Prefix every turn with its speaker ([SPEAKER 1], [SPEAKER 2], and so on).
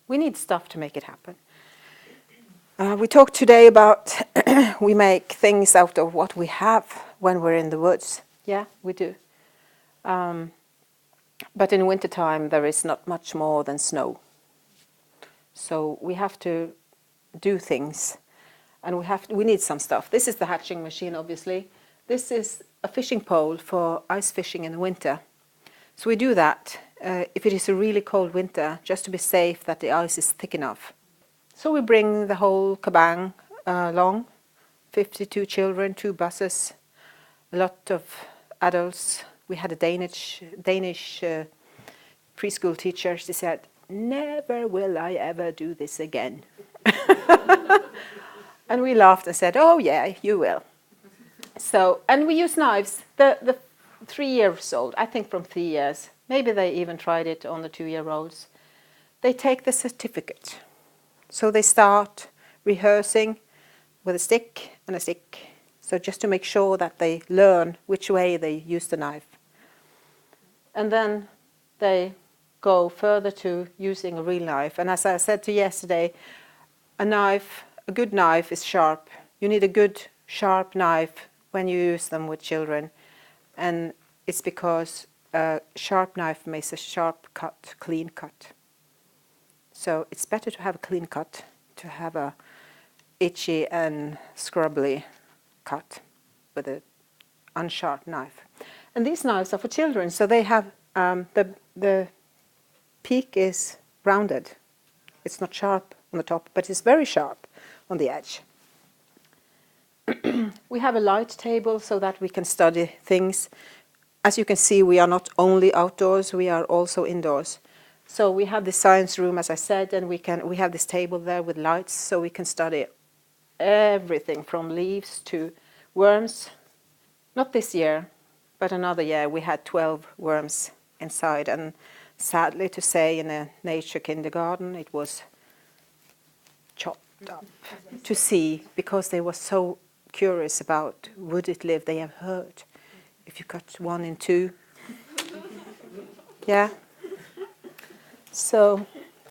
[SPEAKER 1] We need stuff to make it happen. We talked today about we make things out of what we have when we're in the woods. Yeah, we do. But in wintertime there is not much more than snow. So we have to do things, and we need some stuff. This is the hatching machine, obviously. This is a fishing pole for ice fishing in the winter. So we do that if it is a really cold winter, just to be safe that the ice is thick enough. So we bring the whole kabang along, 52 children, 2 buses, a lot of adults. We had a Danish preschool teacher. She said, "Never will I ever do this again." And we laughed and said, "Oh yeah, you will." So, and we use knives. The 3 years old, I think from 3 years, maybe they even tried it on the 2-year-olds. They take the certificate. So they start rehearsing with a stick and a stick. So just to make sure that they learn which way they use the knife. And then they go further to using a real knife. And as I said to you yesterday, a good knife is sharp. You need a good sharp knife when you use them with children. And it's because a sharp knife makes a sharp cut, clean cut. So it's better to have a clean cut, to have a itchy and scrubbly cut with an unsharp knife. And these knives are for children, so they have the peak is rounded. It's not sharp on the top, but it's very sharp on the edge. We have a light table so that we can study things. As you can see, we are not only outdoors, we are also indoors. So we have the science room, as I said, and we have this table there with lights, so we can study everything from leaves to worms. Not this year, but another year we had 12 worms inside, and sadly to say, in a nature kindergarten it was chopped up to see, because they were so curious about would it live. They have heard if you cut one in two. Yeah. So